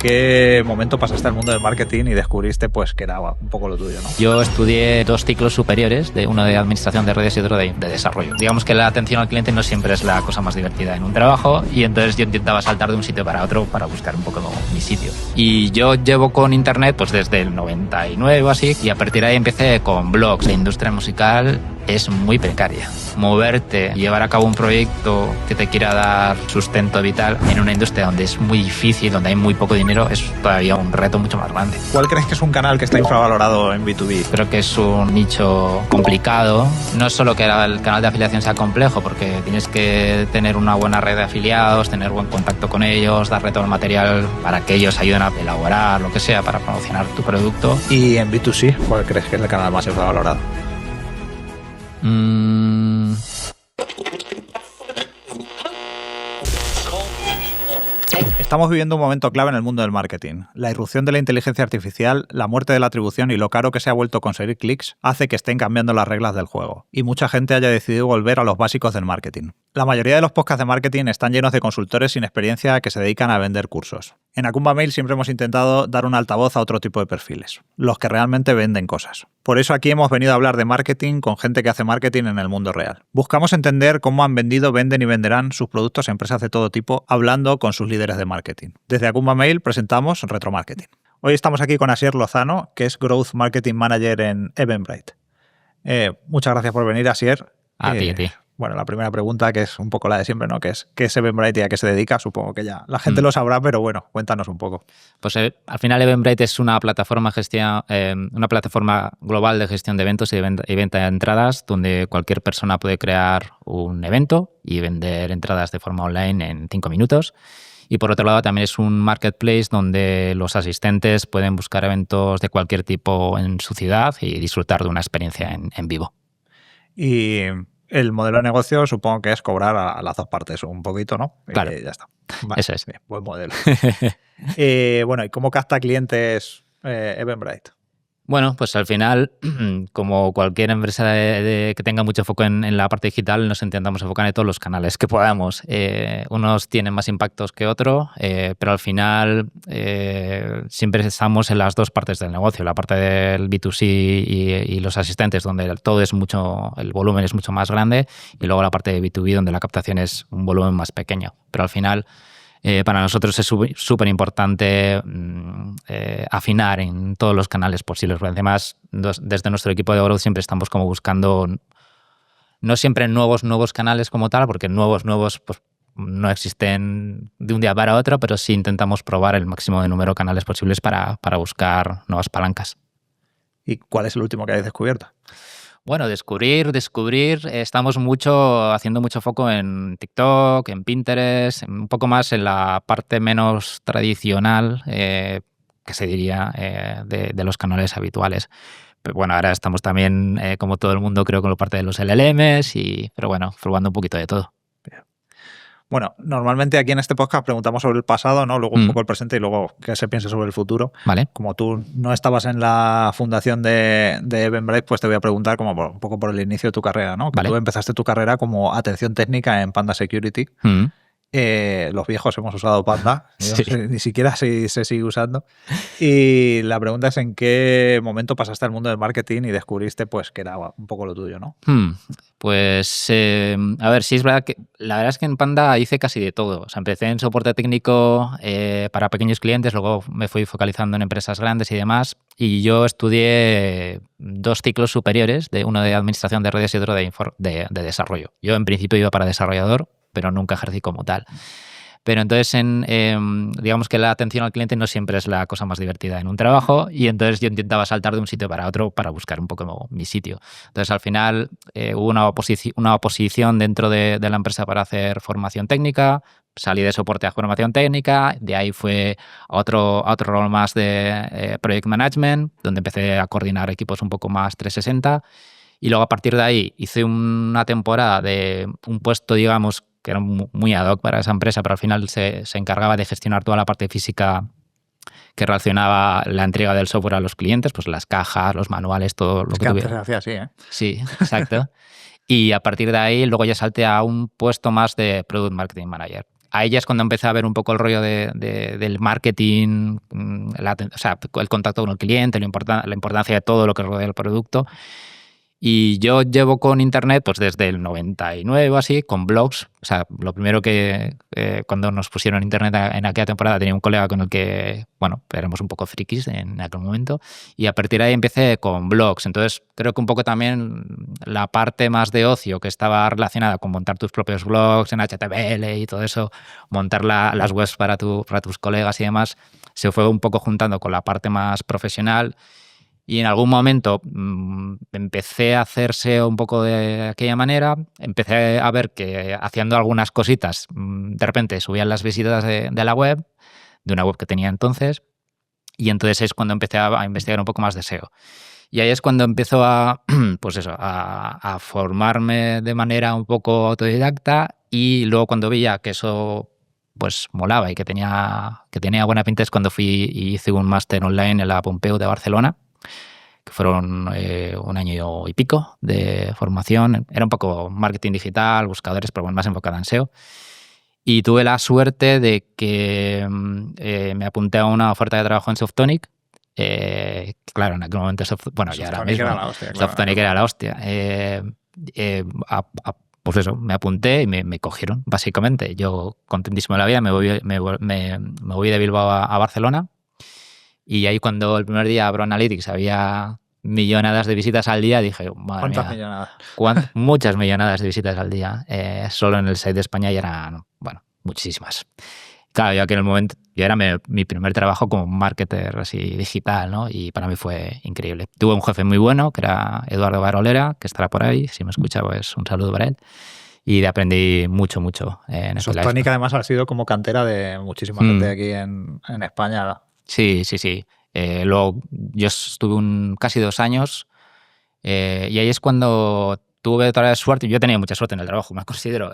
qué momento pasaste al mundo del marketing y descubriste pues que era un poco lo tuyo, ¿no? Yo estudié 2 ciclos superiores, uno de administración de redes y otro de desarrollo. Digamos que la atención al cliente no siempre es la cosa más divertida en un trabajo, y entonces yo intentaba saltar de un sitio para otro para buscar un poco mi sitio. Y yo llevo con internet pues desde el 99 o así, y a partir de ahí empecé con blogs. La industria musical es muy precaria. Moverte, llevar a cabo un proyecto que te quiera dar sustento vital en una industria donde es muy difícil, donde hay muy poco dinero, es todavía un reto mucho más grande. ¿Cuál crees que es un canal que está infravalorado en B2B? Creo que es un nicho complicado. No es solo que el canal de afiliación sea complejo, porque tienes que tener una buena red de afiliados, tener buen contacto con ellos, darle todo el material para que ellos ayuden a elaborar lo que sea para promocionar tu producto. ¿Y en B2C, cuál crees que es el canal más infravalorado? Estamos viviendo un momento clave en el mundo del marketing. La irrupción de la inteligencia artificial, la muerte de la atribución y lo caro que se ha vuelto conseguir clics hace que estén cambiando las reglas del juego, y mucha gente haya decidido volver a los básicos del marketing. La mayoría de los podcasts de marketing están llenos de consultores sin experiencia que se dedican a vender cursos. En Akumba Mail siempre hemos intentado dar un altavoz a otro tipo de perfiles, los que realmente venden cosas. Por eso aquí hemos venido a hablar de marketing con gente que hace marketing en el mundo real. Buscamos entender cómo han vendido, venden y venderán sus productos a empresas de todo tipo, hablando con sus líderes de marketing. Desde Akumba Mail presentamos Retromarketing. Hoy estamos aquí con Asier Lozano, que es Growth Marketing Manager en Eventbrite. Muchas gracias por venir, Asier. A ti. Bueno, la primera pregunta, que es un poco la de siempre, ¿no? ¿Qué es Eventbrite y a qué se dedica? Supongo que ya la gente lo sabrá, pero bueno, cuéntanos un poco. Pues al final Eventbrite es una plataforma global de gestión de eventos y venta de entradas, donde cualquier persona puede crear un evento y vender entradas de forma online en 5 minutos. Y por otro lado también es un marketplace donde los asistentes pueden buscar eventos de cualquier tipo en su ciudad y disfrutar de una experiencia en vivo. Y el modelo de negocio supongo que es cobrar a las dos partes un poquito, ¿no? Claro. Y ya está. Vale, eso es. Bien, buen modelo. Bueno, ¿y cómo capta clientes Eventbrite? Bueno, pues al final, como cualquier empresa que tenga mucho foco en la parte digital, nos intentamos enfocar en todos los canales que podamos. Unos tienen más impactos que otros, pero al final siempre estamos en las dos partes del negocio, la parte del B2C y los asistentes, donde el volumen es mucho más grande, y luego la parte de B2B, donde la captación es un volumen más pequeño. Pero al final, para nosotros es súper importante afinar en todos los canales posibles. Porque además, desde nuestro equipo de Growth siempre estamos como buscando, no siempre nuevos canales como tal, porque nuevos pues, no existen de un día para otro, pero sí intentamos probar el máximo de número de canales posibles para buscar nuevas palancas. ¿Y cuál es el último que habéis descubierto? Bueno, descubrir, estamos haciendo mucho foco en TikTok, en Pinterest, un poco más en la parte menos tradicional, que se diría, de los canales habituales. Pero bueno, ahora estamos también, como todo el mundo, creo, con la parte de los LLMs, pero bueno, probando un poquito de todo. Bueno, normalmente aquí en este podcast preguntamos sobre el pasado, ¿no? Luego un poco el presente y luego qué se piensa sobre el futuro. Vale. Como tú no estabas en la fundación de Eventbrite, pues te voy a preguntar como un poco por el inicio de tu carrera, ¿no? Que vale. Tú empezaste tu carrera como atención técnica en Panda Security. Los viejos hemos usado Panda, sí. Ni siquiera se sigue usando. Y la pregunta es en qué momento pasaste al mundo del marketing y descubriste pues que era un poco lo tuyo, ¿no? Pues, a ver, sí es verdad que la verdad es que en Panda hice casi de todo. O sea, empecé en soporte técnico para pequeños clientes, luego me fui focalizando en empresas grandes y demás. Y yo estudié 2 ciclos superiores, uno de administración de redes y otro de desarrollo. Yo en principio iba para desarrollador, pero nunca ejercí como tal. Pero entonces, digamos que la atención al cliente no siempre es la cosa más divertida en un trabajo, y entonces yo intentaba saltar de un sitio para otro para buscar un poco mi sitio. Entonces, al final, hubo una oposición dentro de la empresa para hacer formación técnica. Salí de soporte a formación técnica, de ahí fue a otro rol más de project management, donde empecé a coordinar equipos un poco más 360. Y luego, a partir de ahí, hice una temporada de un puesto, digamos, que era muy ad hoc para esa empresa, pero al final se encargaba de gestionar toda la parte física que relacionaba la entrega del software a los clientes, pues las cajas, los manuales, todo lo que tuviera. Antes se hacía así, ¿eh? Sí, exacto. Y a partir de ahí luego ya salté a un puesto más de Product Marketing Manager. a ella es cuando empecé a ver un poco el rollo del marketing, o sea, el contacto con el cliente, la importancia de todo lo que rodea el producto. Y yo llevo con Internet pues desde el 99 o así, con blogs. O sea, lo primero que cuando nos pusieron Internet en aquella temporada tenía un colega con el que, bueno, éramos un poco frikis en aquel momento. Y a partir de ahí empecé con blogs. Entonces creo que un poco también la parte más de ocio que estaba relacionada con montar tus propios blogs en HTML y todo eso, montar las webs para tus colegas y demás, se fue un poco juntando con la parte más profesional. Y en algún momento empecé a hacerse un poco de aquella manera. Empecé a ver que haciendo algunas cositas, de repente subían las visitas de la web, de una web que tenía entonces. Y entonces es cuando empecé a investigar un poco más de SEO. Y ahí es cuando empezó pues eso, a formarme de manera un poco autodidacta. Y luego cuando veía que eso pues molaba y que tenía buena pinta, es cuando fui y hice un máster online en la Pompeu de Barcelona, que fueron 1 año y pico de formación. Era un poco marketing digital, buscadores, pero bueno, más enfocada en SEO. Y tuve la suerte de que me apunté a una oferta de trabajo en Softonic. Claro, en aquel momento, ya ahora mismo, era la hostia, claro, Softonic era la hostia. Pues eso, me apunté y me cogieron, básicamente. Yo, contentísimo de la vida, me voy de Bilbao a Barcelona. Y ahí cuando el primer día abro Analytics había millonadas de visitas al día, dije, madre ¿Cuántas mía, millonadas? muchas millonadas de visitas al día. Solo en el site de España ya eran, bueno, muchísimas. Claro, yo aquí en el momento, yo era mi primer trabajo como marketer así digital, ¿no? Y para mí fue increíble. Tuve un jefe muy bueno, que era Eduardo Barolera, que estará por ahí. Si me escucha, pues un saludo para él. Y aprendí mucho en este live. Softonic además ha sido como cantera de muchísima gente aquí en España. Sí. Luego yo estuve casi 2 años y ahí es cuando tuve otra vez suerte. Yo tenía mucha suerte en el trabajo, me considero.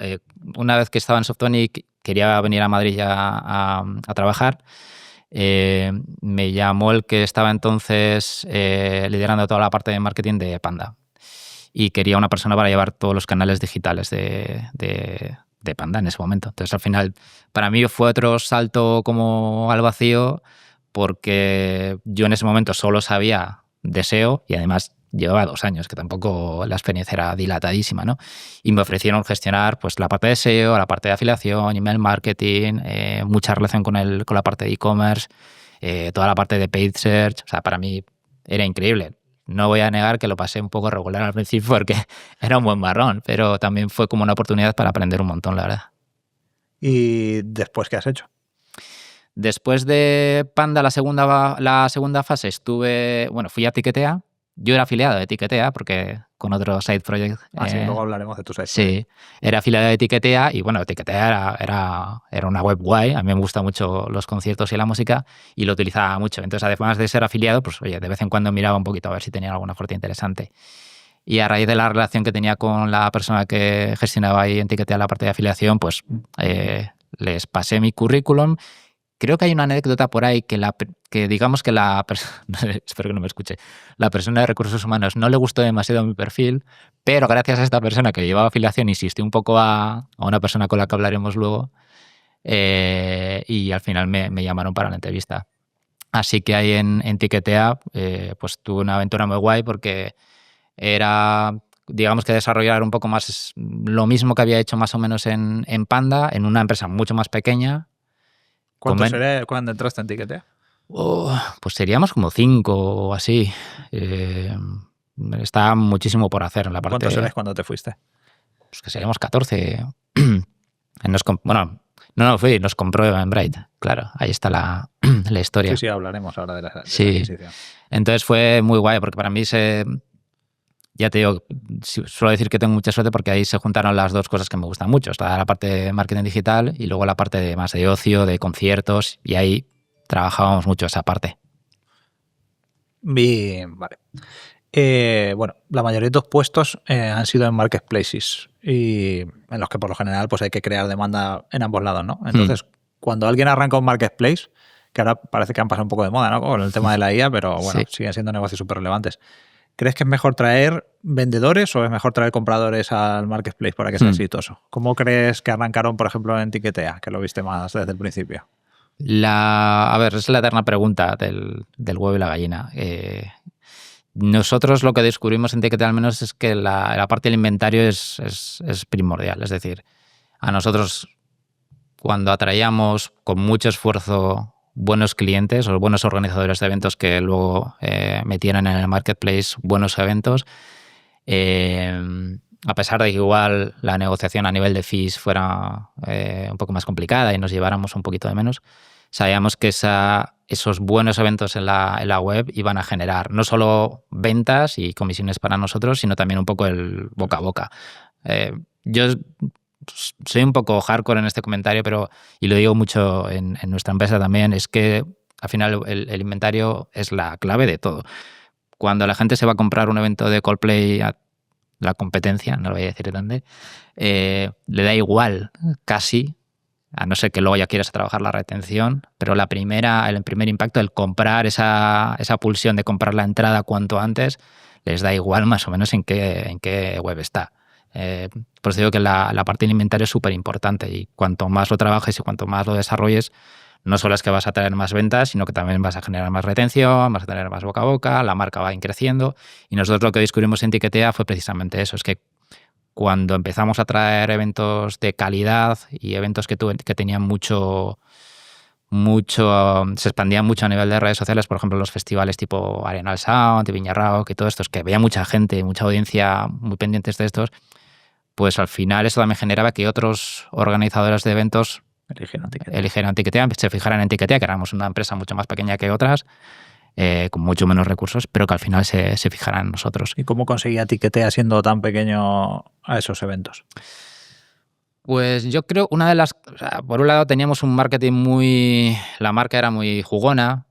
Una vez que estaba en Softonic, quería venir a Madrid ya a trabajar. Me llamó el que estaba entonces liderando toda la parte de marketing de Panda. Y quería una persona para llevar todos los canales digitales de Panda en ese momento. Entonces, al final, para mí fue otro salto como al vacío, porque yo en ese momento solo sabía de SEO y además llevaba 2 años, que tampoco la experiencia era dilatadísima, ¿no? Y me ofrecieron gestionar pues la parte de SEO, la parte de afiliación, email marketing, mucha relación con la parte de e-commerce, toda la parte de paid search. O sea, para mí era increíble. No voy a negar que lo pasé un poco regular al principio porque era un buen marrón, pero también fue como una oportunidad para aprender un montón, la verdad. ¿Y después qué has hecho? Después de Panda, la segunda fase, fui a Etiquetea. Yo era afiliado de Etiquetea porque con otro side project. Sí, luego hablaremos de tu side project. Sí, era afiliado de Etiquetea y bueno, Etiquetea era una web guay. A mí me gustan mucho los conciertos y la música y lo utilizaba mucho. Entonces, además de ser afiliado, pues oye, de vez en cuando miraba un poquito a ver si tenía alguna oferta interesante. Y a raíz de la relación que tenía con la persona que gestionaba ahí en Etiquetea la parte de afiliación, pues les pasé mi currículum. Creo que hay una anécdota por ahí que digamos que espero que no me escuche, la persona de recursos humanos no le gustó demasiado mi perfil, pero gracias a esta persona que llevaba afiliación insistió un poco a una persona con la que hablaremos luego y al final me llamaron para la entrevista. Así que ahí en Etiquetea pues tuve una aventura muy guay porque era, digamos que desarrollar un poco más lo mismo que había hecho más o menos en Panda, en una empresa mucho más pequeña. ¿Cuánto será cuando entraste en Etiquetea? Pues seríamos como 5 o así. Está muchísimo por hacer en la parte. ¿Cuántos eres cuando te fuiste? Pues que seríamos 14. Nos compró Eventbrite. Claro, ahí está la historia. Sí, hablaremos ahora de la adquisición. Entonces fue muy guay porque para mí ya te digo, suelo decir que tengo mucha suerte porque ahí se juntaron las dos cosas que me gustan mucho. Está la parte de marketing digital y luego la parte más de ocio, de conciertos, y ahí trabajábamos mucho esa parte. Bien, vale. Bueno, la mayoría de tus puestos han sido en marketplaces y en los que por lo general pues hay que crear demanda en ambos lados, ¿no? Entonces, cuando alguien arranca un marketplace, que ahora parece que han pasado un poco de moda, ¿no? Con el tema de la IA, pero bueno, siguen siendo negocios súper relevantes. ¿Crees que es mejor traer vendedores o es mejor traer compradores al marketplace para que sea exitoso? ¿Cómo crees que arrancaron, por ejemplo, en Tiquetea, que lo viste más desde el principio? A ver, es la eterna pregunta del huevo y la gallina. Nosotros lo que descubrimos en Tiquetea al menos es que la parte del inventario es primordial. Es decir, a nosotros cuando atraíamos con mucho esfuerzo buenos clientes o buenos organizadores de eventos que luego metieran en el marketplace buenos eventos, a pesar de que igual la negociación a nivel de fees fuera un poco más complicada y nos lleváramos un poquito de menos, sabíamos que esos buenos eventos en la web iban a generar no solo ventas y comisiones para nosotros, sino también un poco el boca a boca. Yo soy un poco hardcore en este comentario, y lo digo mucho en nuestra empresa también, es que al final el inventario es la clave de todo. Cuando la gente se va a comprar un evento de Coldplay a la competencia, no lo voy a decir dónde, le da igual casi, a no ser que luego ya quieras trabajar la retención, pero el primer impacto, el comprar esa pulsión de comprar la entrada cuanto antes, les da igual más o menos en qué web está. Por eso digo que la parte del inventario es súper importante y cuanto más lo trabajes y cuanto más lo desarrolles, no solo es que vas a tener más ventas, sino que también vas a generar más retención, vas a tener más boca a boca, la marca va a ir creciendo. Y nosotros lo que descubrimos en Tiquetea fue precisamente eso, es que cuando empezamos a traer eventos de calidad y eventos que tenían mucho, se expandían mucho a nivel de redes sociales, por ejemplo, los festivales tipo Arenal Sound, Viña Rock y todo esto, que veía mucha gente, mucha audiencia muy pendientes de estos, pues al final eso también generaba que otros organizadores de eventos eligieran Tiquetea, se fijaran en Tiquetea, que éramos una empresa mucho más pequeña que otras, con mucho menos recursos, pero que al final se fijaran en nosotros. ¿Y cómo conseguía Tiquetea siendo tan pequeño a esos eventos? Pues yo creo por un lado teníamos un marketing la marca era muy jugona,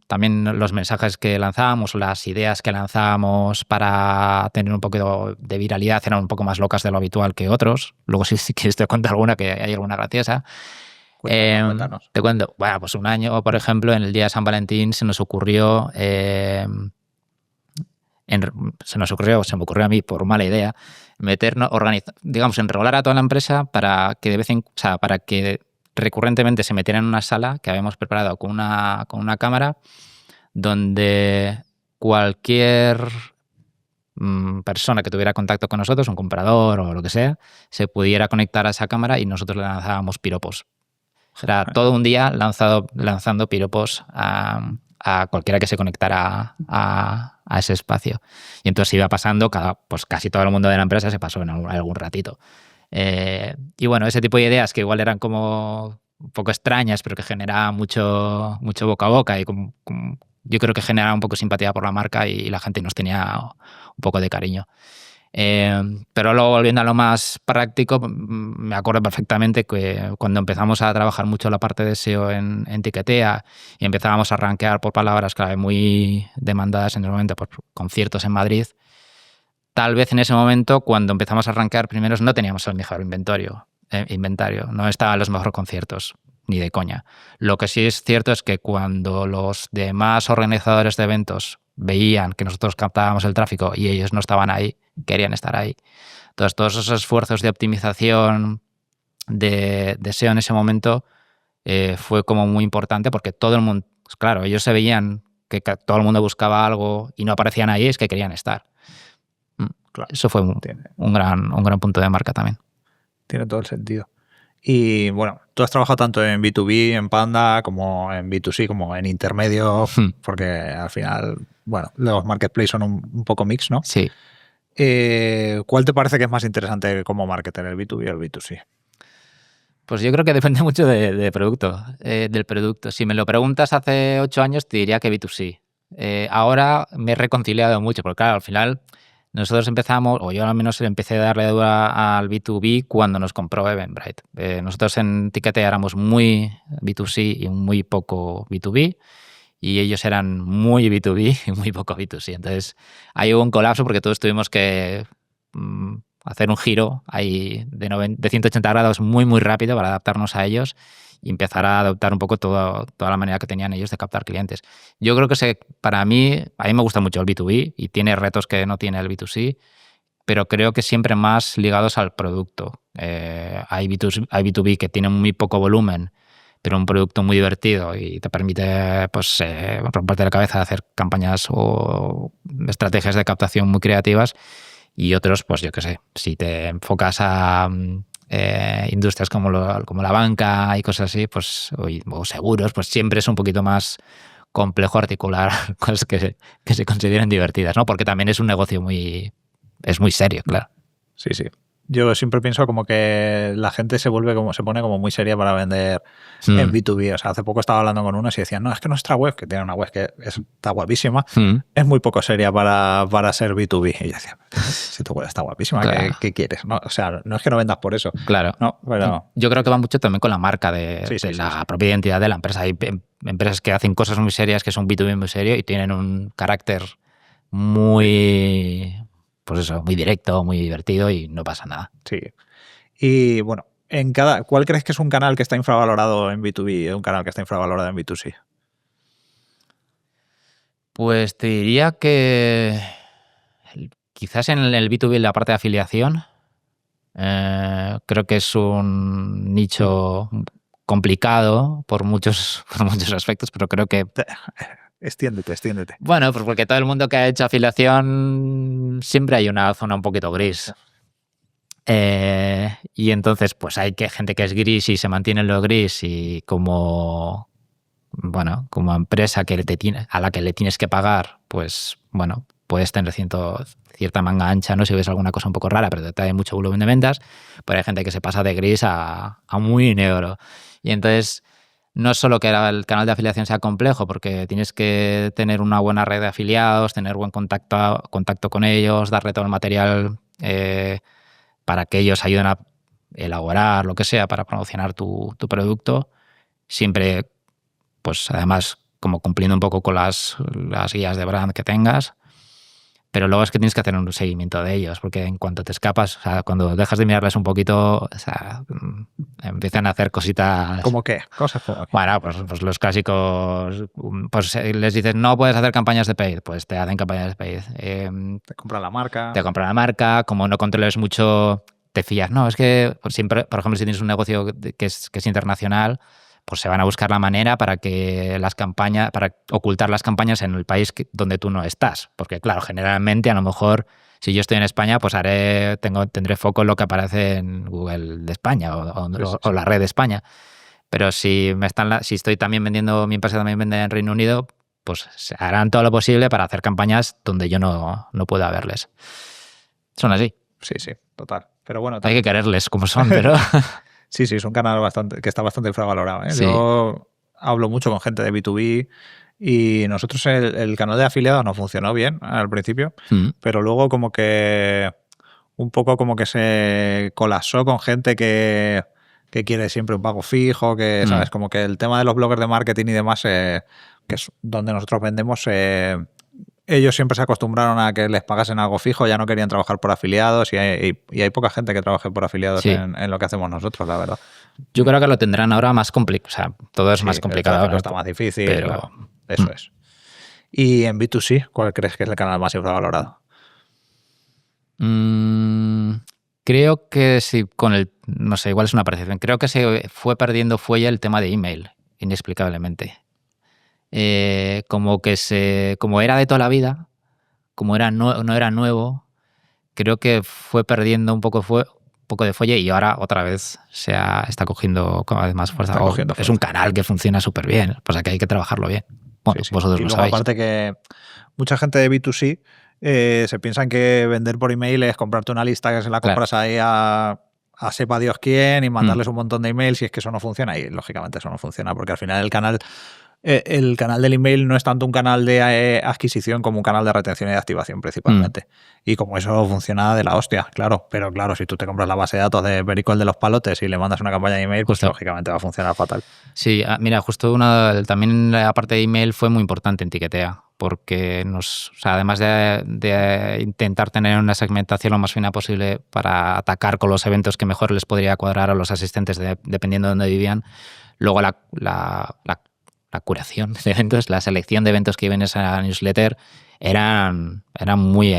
también los mensajes que lanzábamos, las ideas que lanzábamos para tener un poco de viralidad eran un poco más locas de lo habitual que otros. Luego si quieres te cuento alguna, que hay alguna graciosa. Cuéntanos. Te cuento, bueno, pues un año, por ejemplo, en el día de San Valentín se me ocurrió a mí por mala idea, enrolar a toda la empresa para que recurrentemente se metieran en una sala que habíamos preparado con una cámara donde cualquier persona que tuviera contacto con nosotros, un comprador o lo que sea, se pudiera conectar a esa cámara y nosotros le lanzábamos piropos. Era todo un día lanzando piropos a cualquiera que se conectara a ese espacio. Y entonces iba pasando, casi todo el mundo de la empresa se pasó en algún ratito. Y bueno, ese tipo de ideas que igual eran como un poco extrañas, pero que generaban mucho boca a boca y yo creo que generaba un poco simpatía por la marca y la gente nos tenía un poco de cariño. Pero luego, volviendo a lo más práctico, me acuerdo perfectamente que cuando empezamos a trabajar mucho la parte de SEO en Tiquetea y empezábamos a rankear por palabras clave muy demandadas en el momento por conciertos en Madrid, tal vez en ese momento, cuando empezamos a rankear primeros, no teníamos el mejor inventario, no estaban los mejores conciertos, ni de coña. Lo que sí es cierto es que cuando los demás organizadores de eventos veían que nosotros captábamos el tráfico y ellos no estaban ahí, querían estar ahí. Entonces, todos esos esfuerzos de optimización de SEO en ese momento fue como muy importante porque todo el mundo, pues claro, ellos se veían que todo el mundo buscaba algo y no aparecían ahí, es que querían estar. Claro, eso fue un gran punto de marca también. Tiene todo el sentido. Y bueno, tú has trabajado tanto en B2B, en Panda, como en B2C, como en intermedio, porque al final, bueno, los marketplaces son un poco mix, ¿no? Sí. ¿Cuál te parece que es más interesante como marketer, el B2B o el B2C? Pues yo creo que depende mucho del producto. Si me lo preguntas hace 8 años, te diría que B2C. Ahora me he reconciliado mucho, porque claro, al final nosotros empezamos, o yo al menos empecé a darle dura al B2B cuando nos compró Eventbrite. Nosotros en Tiquetea éramos muy B2C y muy poco B2B, y ellos eran muy B2B y muy poco B2C. Entonces ahí hubo un colapso porque todos tuvimos que hacer un giro ahí de 180 grados muy, muy rápido para adaptarnos a ellos y empezar a adoptar un poco toda la manera que tenían ellos de captar clientes. Yo creo que a mí me gusta mucho el B2B y tiene retos que no tiene el B2C, pero creo que siempre más ligados al producto. Hay B2B que tienen muy poco volumen, pero un producto muy divertido y te permite pues, romperte la cabeza de hacer campañas o estrategias de captación muy creativas. Y otros, pues yo qué sé, si te enfocas a industrias como la banca y cosas así, pues, o seguros, pues siempre es un poquito más complejo articular cosas que se consideren divertidas, ¿no? Porque también es un negocio muy serio, claro. Sí, sí. Yo siempre pienso como que la gente se pone como muy seria para vender en B2B. O sea, hace poco estaba hablando con unos y decían, no, es que nuestra web, que tiene una web que está guapísima, es muy poco seria para ser B2B. Y yo decía, si tu web está guapísima, claro. ¿Qué quieres? No, o sea, no es que no vendas por eso. Claro. No, pero... Yo creo que va mucho también con la marca de la propia identidad de la empresa. Hay empresas que hacen cosas muy serias, que son B2B muy serio y tienen un carácter muy... pues eso, muy directo, muy divertido y no pasa nada. Sí. Y bueno, ¿cuál crees que es un canal que está infravalorado en B2B y un canal que está infravalorado en B2C? Pues te diría que quizás en el B2B, en la parte de afiliación, creo que es un nicho complicado por muchos aspectos, pero creo que... Extiéndete. Bueno, pues porque todo el mundo que ha hecho afiliación siempre hay una zona un poquito gris. Y entonces, pues hay gente que es gris y se mantiene en lo gris y como empresa a la que le tienes que pagar, pues bueno, puedes tener cierta manga ancha, ¿no? Si ves alguna cosa un poco rara, pero te trae mucho volumen de ventas, pero hay gente que se pasa de gris a muy negro. Y entonces... no es solo que el canal de afiliación sea complejo, porque tienes que tener una buena red de afiliados, tener buen contacto con ellos, darle todo el material para que ellos ayuden a elaborar lo que sea para promocionar tu producto. Siempre, pues además, como cumpliendo un poco con las guías de brand que tengas. Pero luego es que tienes que hacer un seguimiento de ellos, porque en cuanto te escapas, o sea, cuando dejas de mirarles un poquito, o sea, empiezan a hacer cositas... ¿Cómo qué? Cosas como... Bueno, pues los clásicos... Pues les dices, no puedes hacer campañas de paid, pues te hacen campañas de paid. Te compran la marca. Como no controles mucho, te fías. No, es que siempre, por ejemplo, si tienes un negocio que es internacional, pues se van a buscar la manera para ocultar las campañas en el país donde tú no estás. Porque, claro, generalmente, a lo mejor, si yo estoy en España, pues tendré foco en lo que aparece en Google de España o la red de España. Pero si estoy también vendiendo, mi empresa también vende en Reino Unido, pues se harán todo lo posible para hacer campañas donde yo no pueda verles. Son así. Sí, total. Pero bueno, hay que quererles como son, pero... Sí, es un canal que está bastante infravalorado, ¿eh? Sí. Yo hablo mucho con gente de B2B y nosotros el canal de afiliados nos funcionó bien al principio, pero luego como que un poco como que se colapsó con gente que quiere siempre un pago fijo, que sabes, como que el tema de los bloggers de marketing y demás, que es donde nosotros vendemos, ellos siempre se acostumbraron a que les pagasen algo fijo, ya no querían trabajar por afiliados y hay poca gente que trabaje por afiliados en lo que hacemos nosotros, la verdad. Yo creo que lo tendrán ahora más complicado, o sea, todo es más complicado ahora. Está más difícil, pero claro, eso es. Y en B2C, ¿cuál crees que es el canal más infravalorado? Creo que sí, no sé, igual es una percepción, creo que se fue perdiendo fuelle el tema de email, inexplicablemente. Como era de toda la vida, como no era nuevo, creo que fue perdiendo un poco de fuelle y ahora otra vez está cogiendo cada vez más fuerza. Es un canal que funciona súper bien, o sea que hay que trabajarlo bien. Bueno, sí. Vosotros y lo luego, sabéis. Aparte que mucha gente de B2C se piensan que vender por email es comprarte una lista que se la compras ahí a sepa Dios quién y mandarles un montón de emails, y es que eso no funciona, y lógicamente eso no funciona porque al final el canal del email no es tanto un canal de adquisición como un canal de retención y de activación principalmente. Y como eso funciona de la hostia, claro. Pero claro, si tú te compras la base de datos de Perico el de los palotes y le mandas una campaña de email, pues lógicamente va a funcionar fatal. Sí, mira, justo también la parte de email fue muy importante en Tiquetea. porque además de intentar tener una segmentación lo más fina posible para atacar con los eventos que mejor les podría cuadrar a los asistentes dependiendo de dónde vivían, luego la curación de eventos, la selección de eventos que iban en esa newsletter eran muy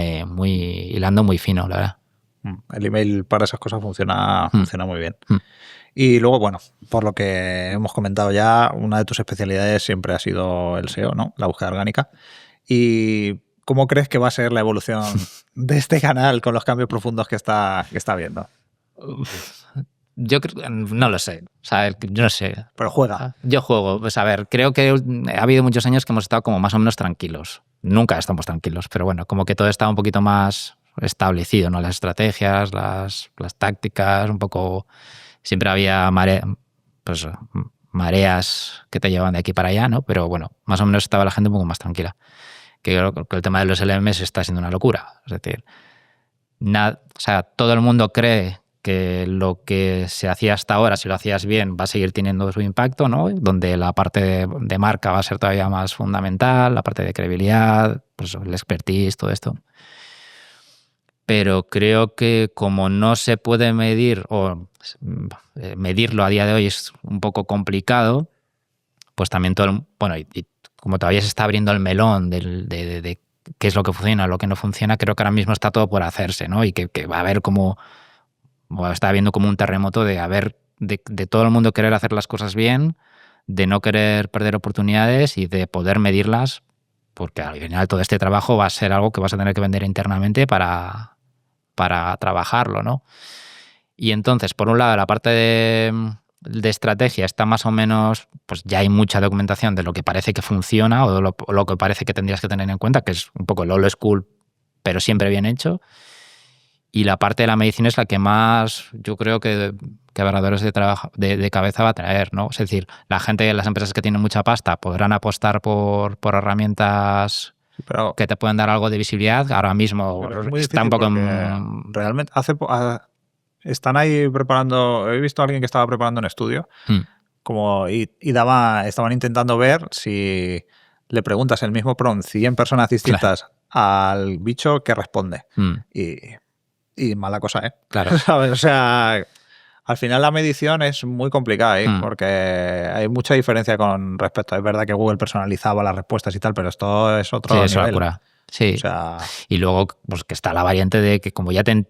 hilando muy fino, la verdad. El email para esas cosas funciona muy bien. Y luego, bueno, por lo que hemos comentado ya, una de tus especialidades siempre ha sido el SEO, ¿no? La búsqueda orgánica. ¿Y cómo crees que va a ser la evolución de este canal con los cambios profundos que está viendo? Yo no lo sé. O sea, yo no sé. Pero juega. Yo juego. Pues a ver, creo que ha habido muchos años que hemos estado como más o menos tranquilos. Nunca estamos tranquilos, pero bueno, como que todo está un poquito más establecido, ¿no? Las estrategias, las tácticas, un poco... Siempre había mareas que te llevaban de aquí para allá, ¿no? Pero bueno, más o menos estaba la gente un poco más tranquila. Que creo que el tema de los LMS está siendo una locura. Es decir, todo el mundo cree que lo que se hacía hasta ahora, si lo hacías bien, va a seguir teniendo su impacto, ¿no? Donde la parte de marca va a ser todavía más fundamental, la parte de credibilidad, pues el expertise, todo esto. Pero creo que como no se puede medir o medirlo a día de hoy es un poco complicado, pues también y como todavía se está abriendo el melón de qué es lo que funciona, lo que no funciona, creo que ahora mismo está todo por hacerse, ¿no? Y que va a haber está habiendo como un terremoto de todo el mundo querer hacer las cosas bien, de no querer perder oportunidades y de poder medirlas, porque al final todo este trabajo va a ser algo que vas a tener que vender internamente para trabajarlo, ¿no? Y entonces, por un lado, la parte de estrategia está más o menos, pues ya hay mucha documentación de lo que parece que funciona o lo que parece que tendrías que tener en cuenta, que es un poco el old school, pero siempre bien hecho. Y la parte de la medicina es la que más, yo creo que agarradores de cabeza va a traer, ¿no? Es decir, las empresas que tienen mucha pasta podrán apostar por herramientas que te pueden dar algo de visibilidad. Ahora mismo está un poco... Realmente están ahí preparando... He visto a alguien que estaba preparando un estudio estaban intentando ver si le preguntas el mismo prompt 100 personas distintas al bicho que responde. Y mala cosa, ¿eh? Claro. ¿Sabes? O sea, al final la medición es muy complicada, porque hay mucha diferencia con respecto. Es verdad que Google personalizaba las respuestas y tal, pero esto es otro nivel. Sí, es locura. Sí. O sea, y luego, pues que está la variante de que como ya te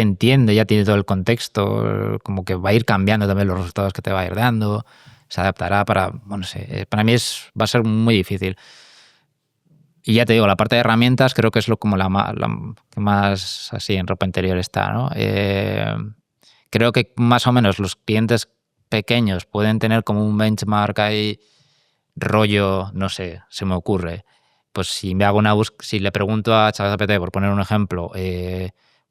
entiende, ya tiene todo el contexto, como que va a ir cambiando también los resultados que te va a ir dando, se adaptará para mí va a ser muy difícil. Y ya te digo, la parte de herramientas creo que es como la que más así en ropa interior está, ¿no? Creo que más o menos los clientes pequeños pueden tener como un benchmark ahí, rollo, no sé, se me ocurre. Pues si le pregunto a ChatGPT, por poner un ejemplo,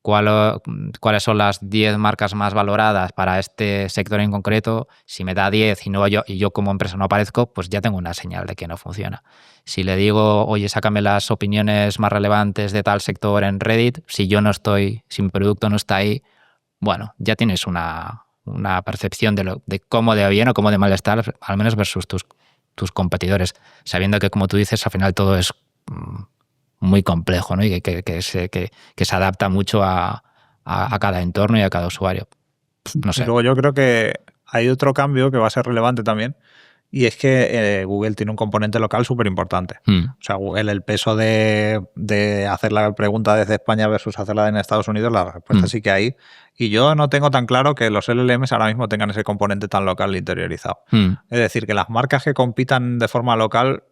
cuáles son las 10 marcas más valoradas para este sector en concreto, si me da 10 y yo como empresa no aparezco, pues ya tengo una señal de que no funciona. Si le digo, oye, sácame las opiniones más relevantes de tal sector en Reddit, si mi producto no está ahí, bueno, ya tienes una percepción de cómo de bien o cómo de mal está, al menos versus tus competidores, sabiendo que, como tú dices, al final todo es muy complejo, ¿no? Y que se adapta mucho a cada entorno y a cada usuario. No sé. Y luego yo creo que hay otro cambio que va a ser relevante también, y es que Google tiene un componente local súper importante. O sea, Google, el peso de hacer la pregunta desde España versus hacerla en Estados Unidos, la respuesta sí que hay. Y yo no tengo tan claro que los LLMs ahora mismo tengan ese componente tan local interiorizado. Es decir, que las marcas que compitan de forma local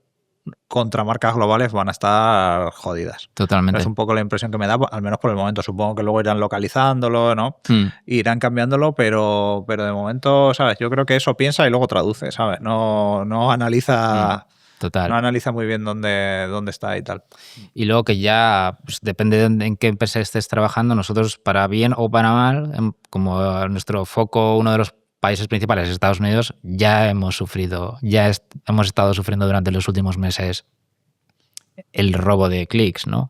contra marcas globales van a estar jodidas. Totalmente. Es un poco la impresión que me da, al menos por el momento. Supongo que luego irán localizándolo, ¿no? Irán cambiándolo, pero de momento, ¿sabes? Yo creo que eso piensa y luego traduce, ¿sabes? No analiza... Total. No analiza muy bien dónde está y tal. Y luego que ya, pues, depende de en qué empresa estés trabajando, nosotros, para bien o para mal, como nuestro foco, uno de los países principales, Estados Unidos, ya hemos estado sufriendo durante los últimos meses el robo de clics, ¿no?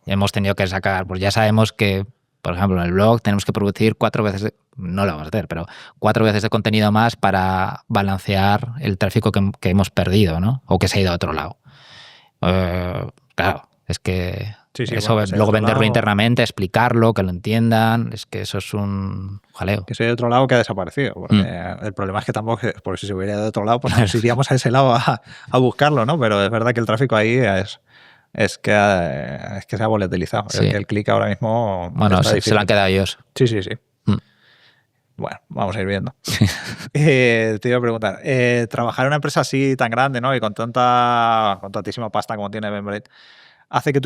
Hemos tenido que sacar, pues ya sabemos que, por ejemplo, en el blog tenemos que producir 4 veces, no lo vamos a hacer, pero 4 veces de contenido más para balancear el tráfico que hemos perdido, ¿no? O que se ha ido a otro lado. Claro, es que Sí, eso, bueno, que sea de luego otro venderlo lado, internamente, explicarlo, que lo entiendan, es que eso es un jaleo. que sea de otro lado que ha desaparecido. Porque el problema es que tampoco, porque si se hubiera de otro lado, pues nos iríamos a ese lado a buscarlo, ¿no? Pero es verdad que el tráfico ahí es que se ha volatilizado. Es Sí. que el clic ahora mismo Bueno, está se lo difícil. han quedado ellos. Sí, sí, sí. Mm. Bueno, vamos a ir viendo. Te iba a preguntar, trabajar en una empresa así tan grande, ¿no? Y con tantísima pasta como tiene Eventbrite, hace que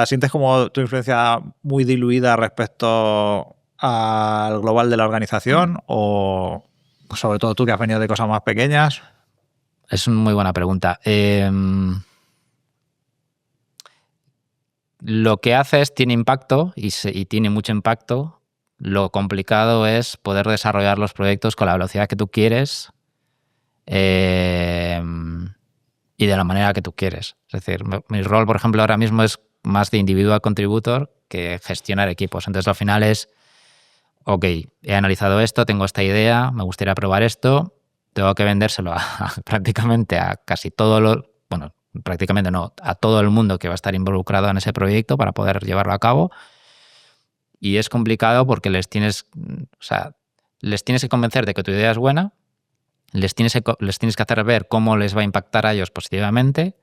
sientes como tu influencia muy diluida respecto al global de la organización, o sobre todo tú que has venido de cosas más pequeñas. Es una muy buena pregunta. Lo que haces tiene impacto y tiene mucho impacto. Lo complicado es poder desarrollar los proyectos con la velocidad que tú quieres y de la manera que tú quieres. Es decir, mi rol, por ejemplo, ahora mismo es más de individual contributor que gestionar equipos. Entonces, al final es, ok, he analizado esto, tengo esta idea, me gustaría probar esto, tengo que vendérselo prácticamente a casi todo bueno, prácticamente no, a todo el mundo que va a estar involucrado en ese proyecto para poder llevarlo a cabo. Y es complicado porque les tienes que convencer de que tu idea es buena, les tienes que hacer ver cómo les va a impactar a ellos positivamente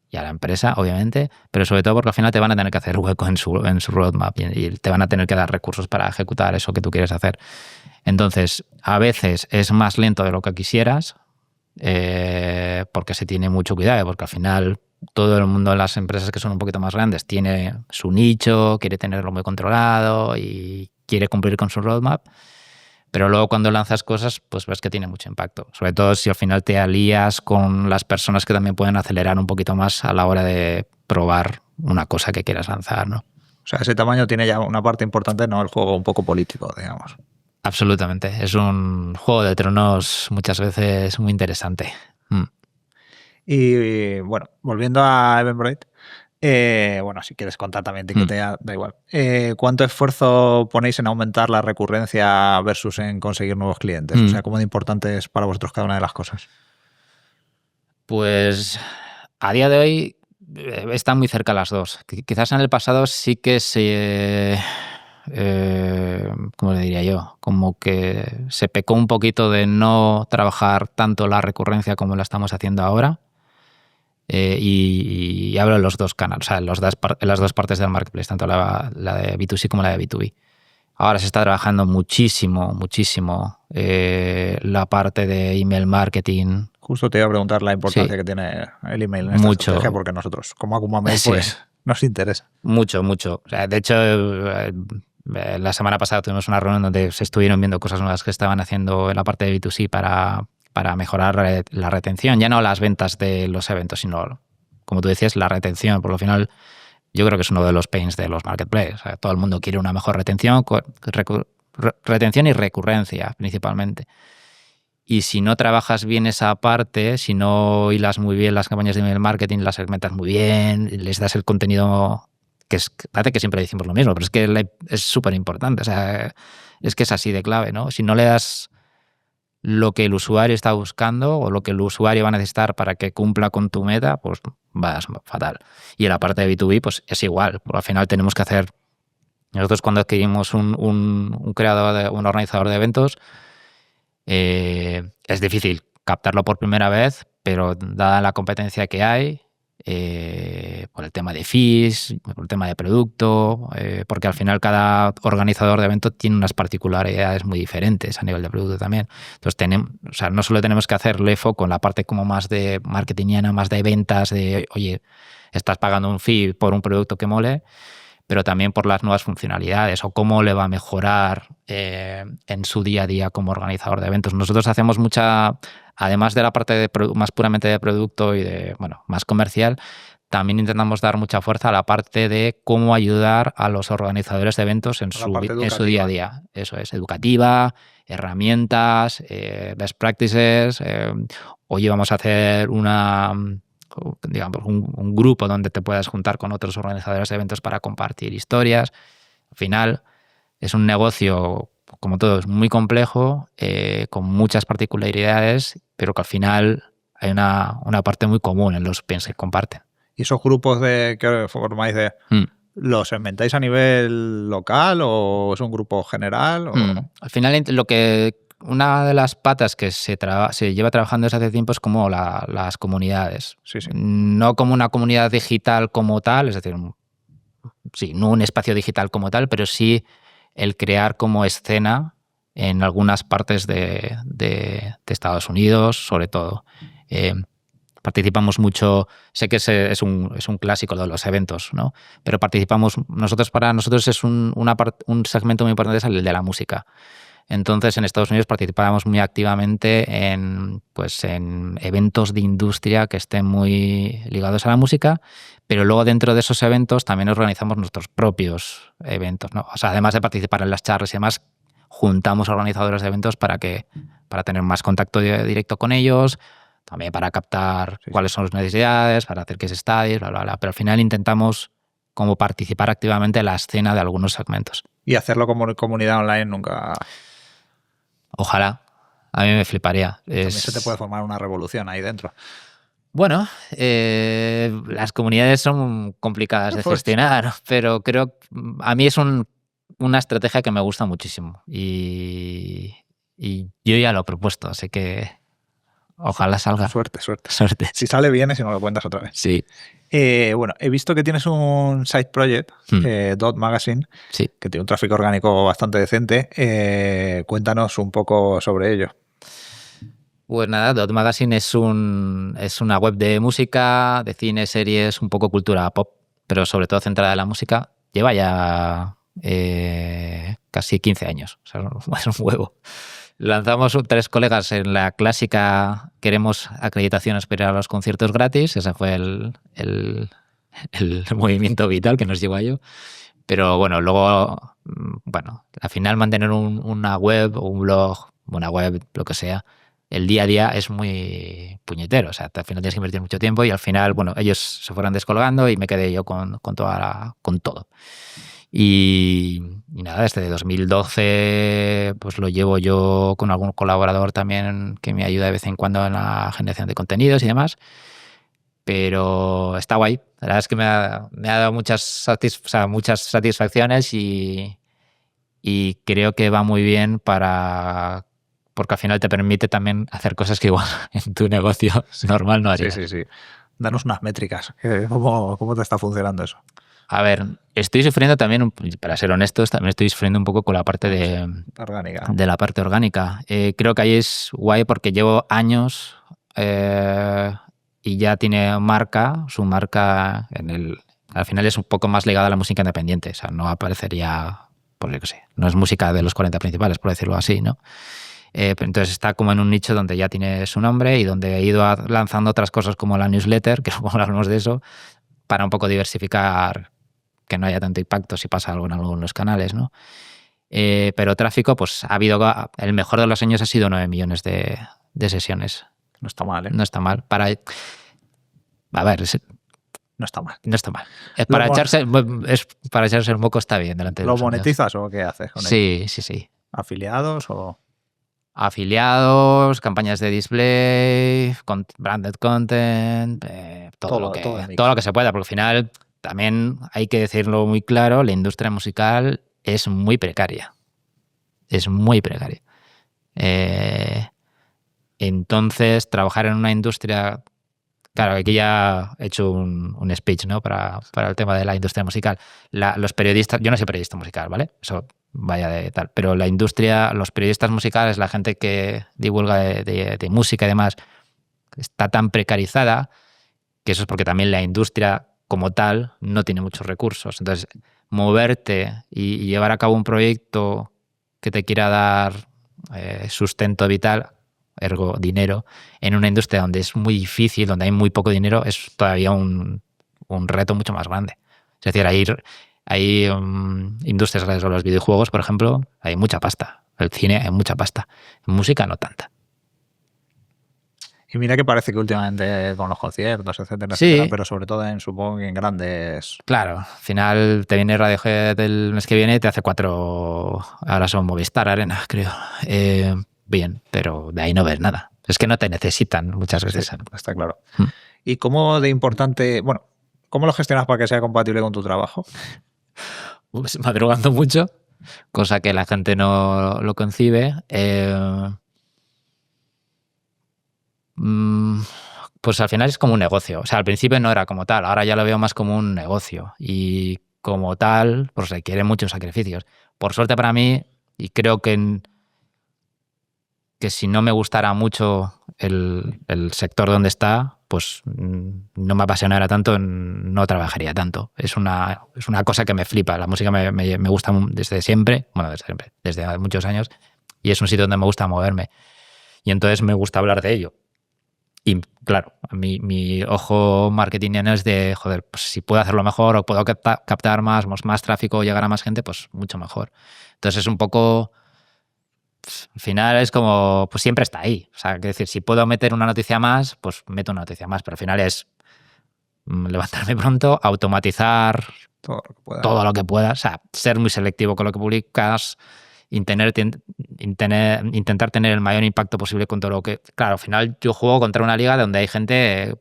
y a la empresa, obviamente, pero sobre todo porque al final te van a tener que hacer hueco en su roadmap y te van a tener que dar recursos para ejecutar eso que tú quieres hacer. Entonces, a veces es más lento de lo que quisieras porque se tiene mucho cuidado, porque al final todo el mundo en las empresas que son un poquito más grandes tiene su nicho, quiere tenerlo muy controlado y quiere cumplir con su roadmap. Pero luego cuando lanzas cosas, pues ves que tiene mucho impacto. Sobre todo si al final te alías con las personas que también pueden acelerar un poquito más a la hora de probar una cosa que quieras lanzar, ¿no? O sea, ese tamaño tiene ya una parte importante, ¿no? El juego un poco político, digamos. Absolutamente. Es un juego de tronos muchas veces muy interesante. Y bueno, volviendo a Eventbrite, bueno, si quieres contar también Tiquetea, da igual. ¿Cuánto esfuerzo ponéis en aumentar la recurrencia versus en conseguir nuevos clientes? O sea, ¿cómo de importante es para vosotros cada una de las cosas? Pues a día de hoy están muy cerca las dos. Quizás en el pasado sí que ¿cómo le diría yo? Como que se pecó un poquito de no trabajar tanto la recurrencia como la estamos haciendo ahora. Y hablo de los dos canales, o sea, las dos partes del marketplace, tanto la de B2C como la de B2B. Ahora se está trabajando muchísimo la parte de email marketing. Justo te iba a preguntar la importancia Sí, que tiene el email en esta estrategia, porque nosotros, como Acumamail, sí, pues nos interesa. mucho. O sea, de hecho, la semana pasada tuvimos una reunión donde se estuvieron viendo cosas nuevas que estaban haciendo en la parte de B2C para mejorar la retención, ya no las ventas de los eventos, sino, como tú decías, la retención. Por lo final, yo creo que es uno de los pains de los marketplaces. O sea, todo el mundo quiere una mejor retención, retención y recurrencia principalmente. Y si no trabajas bien esa parte, si no hilas muy bien las campañas de email marketing, las segmentas muy bien, les das el contenido parece que siempre decimos lo mismo, pero es que es súper importante. O sea, es que es así de clave, ¿no? Si no le das lo que el usuario está buscando o lo que el usuario va a necesitar para que cumpla con tu meta, pues vas fatal. Y en la parte de B2B, pues es igual. Al final tenemos que hacer... Nosotros cuando adquirimos un creador, un organizador de eventos, es difícil captarlo por primera vez, pero dada la competencia que hay, por el tema de fees, por el tema de producto, porque al final cada organizador de evento tiene unas particularidades muy diferentes a nivel de producto también. Entonces no solo tenemos que hacerle foco en la parte como más de marketingiana, más de ventas, de oye, estás pagando un fee por un producto que mole, pero también por las nuevas funcionalidades o cómo le va a mejorar en su día a día como organizador de eventos. Nosotros hacemos además de la parte más puramente de producto y más comercial, también intentamos dar mucha fuerza a la parte de cómo ayudar a los organizadores de eventos en su día a día. Eso es, educativa, herramientas, best practices. Oye, vamos a hacer digamos, un grupo donde te puedas juntar con otros organizadores de eventos para compartir historias. Al final es un negocio, como todo, es muy complejo, con muchas particularidades, pero que al final hay una parte muy común en los bienes que comparten. ¿Y esos grupos que formáis los segmentáis a nivel local o es un grupo general? Al final, una de las patas que se lleva trabajando desde hace tiempo es como las comunidades. Sí. No como una comunidad digital como tal, es decir, sí, no un espacio digital como tal, pero sí el crear como escena en algunas partes de Estados Unidos, sobre todo. Participamos mucho, sé que es un clásico lo de los eventos, ¿no? Pero para nosotros es un segmento muy importante, es el de la música. Entonces, en Estados Unidos participábamos muy activamente en eventos de industria que estén muy ligados a la música, pero luego dentro de esos eventos también organizamos nuestros propios eventos, ¿no? O sea, además de participar en las charlas y demás, juntamos organizadores de eventos para tener más contacto directo con ellos, también para captar cuáles son sus necesidades, para hacer case studies, bla, bla, bla. Pero al final intentamos como participar activamente en la escena de algunos segmentos. ¿Y hacerlo como comunidad online nunca...? Ojalá. A mí me fliparía. También se te puede formar una revolución ahí dentro. Bueno, las comunidades son complicadas de gestionar, pero creo que a mí es una estrategia que me gusta muchísimo y yo ya lo he propuesto, así que ojalá salga. Suerte. Si sale bien, si no lo cuentas otra vez. Sí. Bueno, he visto que tienes un side project, Dot Magazine, sí, que tiene un tráfico orgánico bastante decente. Cuéntanos un poco sobre ello. Pues nada, Dot Magazine es una web de música, de cine, series, un poco cultura pop, pero sobre todo centrada en la música. Lleva ya casi 15 años, o sea, es un huevo. Lanzamos 3 colegas en la clásica queremos acreditaciones para ir a los conciertos gratis. Ese fue el movimiento vital que nos llevó a ello. Pero bueno, luego, al final mantener una web o un blog, una web, lo que sea, el día a día es muy puñetero. O sea, al final tienes que invertir mucho tiempo y al final, ellos se fueron descolgando y me quedé yo con todo. Y nada, desde 2012 pues lo llevo yo con algún colaborador también que me ayuda de vez en cuando en la generación de contenidos y demás. Pero está guay. La verdad es que me ha dado muchas satisfacciones y creo que va muy bien porque al final te permite también hacer cosas que igual en tu negocio normal no harías. Sí. Danos unas métricas. ¿Cómo te está funcionando eso? A ver, estoy sufriendo también, para ser honestos, también estoy sufriendo un poco con la parte orgánica. De la parte orgánica. Creo que ahí es guay porque llevo años y ya tiene su marca al final es un poco más ligada a la música independiente. O sea, no aparecería, pues yo qué sé, no es música de los 40 principales, por decirlo así, ¿no? Entonces está como en un nicho donde ya tiene su nombre y donde he ido lanzando otras cosas como la newsletter, que luego hablamos de eso, para un poco diversificar, que no haya tanto impacto si pasa algo en algunos canales, ¿no? Pero tráfico, pues ha habido, el mejor de los años ha sido 9 millones de sesiones. No está mal, ¿eh? No está mal. No está mal. No está mal. Para echarse el moco está bien delante de ¿Lo los monetizas o qué haces con ello? Sí. ¿Afiliados o...? Afiliados, campañas de display, branded content, todo lo que se pueda, porque al final también hay que decirlo muy claro, la industria musical es muy precaria. Es muy precaria. Entonces, trabajar en una industria... Claro, aquí ya he hecho un speech, ¿no? para el tema de la industria musical. Los periodistas... Yo no soy periodista musical, ¿vale? Eso vaya de tal. Pero la industria, los periodistas musicales, la gente que divulga de música y demás, está tan precarizada que eso es porque también la industria como tal no tiene muchos recursos. Entonces, moverte y llevar a cabo un proyecto que te quiera dar sustento vital, ergo dinero, en una industria donde es muy difícil, donde hay muy poco dinero, es todavía un reto mucho más grande. Es decir, hay industrias como los videojuegos, por ejemplo, hay mucha pasta. El cine hay mucha pasta. En música no tanta. Y mira que parece que últimamente con los conciertos, etcétera, pero sobre todo supongo que en grandes... Claro, al final te viene Radiohead el mes que viene y te hace 4... Ahora son Movistar Arena, creo. Bien, pero de ahí no ves nada. Es que no te necesitan muchas veces. Sí, está claro. ¿Y cómo de importante... Bueno, ¿Cómo lo gestionas para que sea compatible con tu trabajo? Pues madrugando mucho, cosa que la gente no lo concibe. Pues al final es como un negocio. O sea, al principio no era como tal, ahora ya lo veo más como un negocio. Y como tal, pues requiere muchos sacrificios. Por suerte para mí, y creo que si no me gustara mucho el sector donde está, pues no me apasionara tanto, no trabajaría tanto. Es una cosa que me flipa. La música me gusta desde siempre, bueno, desde muchos años, y es un sitio donde me gusta moverme. Y entonces me gusta hablar de ello. Y claro, mi ojo marketingiano es de, joder, pues si puedo hacerlo mejor o puedo captar más tráfico, llegar a más gente, pues mucho mejor. Entonces es un poco... Al final es como, pues siempre está ahí. O sea, es decir, si puedo meter una noticia más, pues meto una noticia más. Pero al final es levantarme pronto, automatizar todo lo que pueda. O sea, ser muy selectivo con lo que publicas, intentar tener el mayor impacto posible con todo lo que... Claro, al final yo juego contra una liga donde hay gente,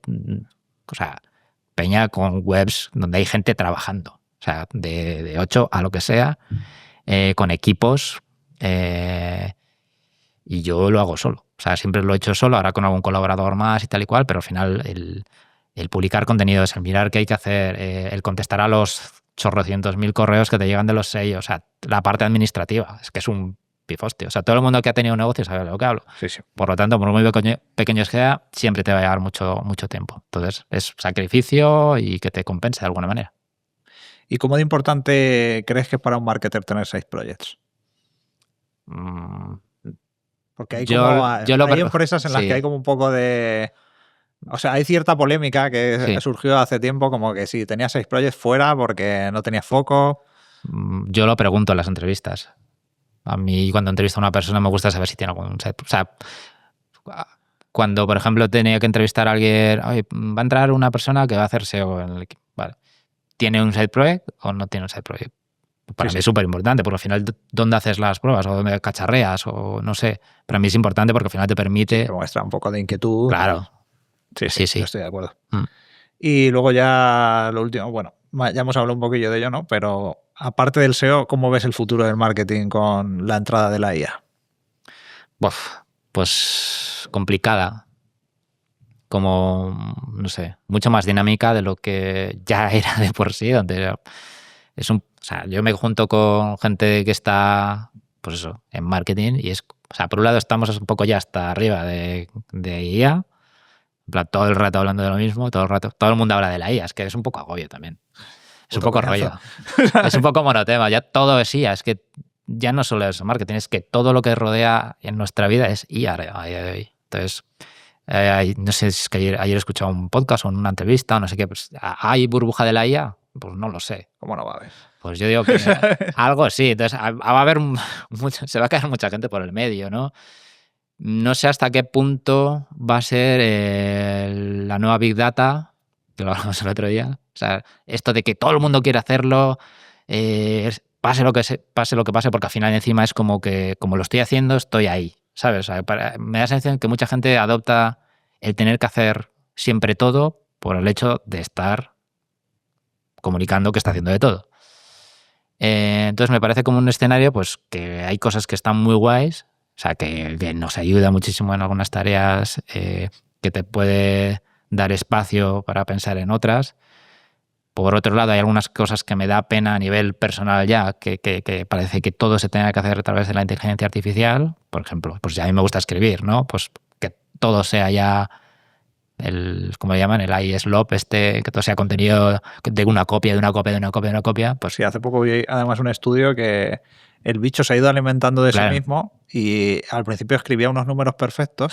o sea, peña con webs donde hay gente trabajando. O sea, de 8 a lo que sea, con equipos... y yo lo hago solo. O sea, siempre lo he hecho solo, ahora con algún colaborador más y tal y cual, pero al final el publicar contenidos, el mirar qué hay que hacer, el contestar a los chorrocientos mil correos que te llegan de los sellos, o sea, la parte administrativa, es que es un pifoste. O sea, todo el mundo que ha tenido un negocio sabe de lo que hablo. Sí, sí. Por lo tanto, por muy pequeño que sea, siempre te va a llevar mucho tiempo. Entonces, es sacrificio y que te compense de alguna manera. ¿Y cómo de importante crees que es para un marketer tener 6 projects? Porque hay empresas en las que hay como un poco de... O sea, hay cierta polémica que surgió hace tiempo, como que si tenías 6 projects fuera porque no tenías foco. Yo lo pregunto en las entrevistas. A mí cuando entrevisto a una persona me gusta saber si tiene algún set. O sea, cuando, por ejemplo, tenía que entrevistar a alguien, va a entrar una persona que va a hacer SEO en el equipo. Vale. ¿Tiene un side project o no tiene un side project? Para mí es súper importante, porque al final, ¿dónde haces las pruebas? ¿O dónde cacharreas? O no sé. Para mí es importante porque al final te permite... Te muestra un poco de inquietud. Claro. Sí. Yo estoy de acuerdo. Y luego ya lo último, bueno, ya hemos hablado un poquillo de ello, ¿no? Pero aparte del SEO, ¿cómo ves el futuro del marketing con la entrada de la IA? Pues complicada. Como, no sé, mucho más dinámica de lo que ya era de por sí, donde es o sea, yo me junto con gente que está, pues eso, en marketing y es, o sea, por un lado estamos un poco ya hasta arriba de IA, en plan, todo el rato hablando de lo mismo, todo el mundo habla de la IA, es que es un poco agobio también. Es un poco rollo. Es un poco monotema, ya todo es IA, es que ya no solo es marketing, es que todo lo que rodea en nuestra vida es IA a día de hoy. Entonces, no sé, es que ayer he escuchado un podcast o una entrevista o no sé qué, pues, ¿hay burbuja de la IA? Pues no lo sé. ¿Cómo no va a haber? Pues yo digo que algo sí. Entonces va a haber se va a caer mucha gente por el medio, ¿no? No sé hasta qué punto va a ser la nueva Big Data, que lo hablamos el otro día. O sea, esto de que todo el mundo quiere hacerlo, pase lo que pase, porque al final encima es como que, como lo estoy haciendo, estoy ahí, ¿sabes? O sea, me da la sensación que mucha gente adopta el tener que hacer siempre todo por el hecho de estar comunicando que está haciendo de todo. Entonces me parece como un escenario pues que hay cosas que están muy guays, o sea, que nos ayuda muchísimo en algunas tareas, que te puede dar espacio para pensar en otras. Por otro lado, hay algunas cosas que me da pena a nivel personal ya, que parece que todo se tenga que hacer a través de la inteligencia artificial. Por ejemplo, pues ya a mí me gusta escribir, ¿no? Pues que todo sea ya ¿cómo le llaman? El iSlop, que todo sea contenido de una copia, de una copia, de una copia, de una copia. Pues sí, hace poco vi además un estudio que el bicho se ha ido alimentando de sí mismo y al principio escribía unos números perfectos,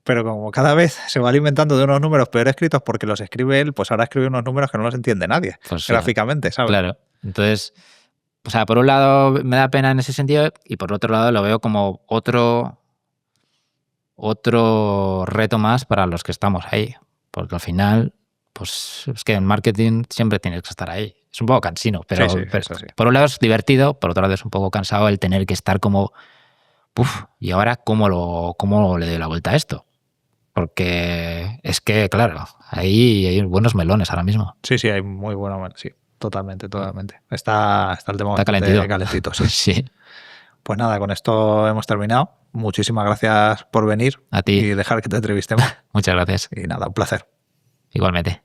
pero como cada vez se va alimentando de unos números peor escritos porque los escribe él, pues ahora escribe unos números que no los entiende nadie, pues gráficamente, ¿sabes? Claro. Entonces, o sea, por un lado me da pena en ese sentido y por otro lado lo veo como otro reto más para los que estamos ahí. Porque al final, pues es que en marketing siempre tienes que estar ahí. Es un poco cansino, pero, sí. Por un lado es divertido, por otro lado es un poco cansado el tener que estar como, ¿y ahora cómo le doy la vuelta a esto? Porque es que, claro, ahí hay buenos melones ahora mismo. Sí, hay muy bueno, sí, totalmente. Está el tema Está bastante calentito, sí. Sí. Pues nada, con esto hemos terminado. Muchísimas gracias por venir A ti. y dejar que te entrevistemos. Muchas gracias. Y nada, un placer. Igualmente.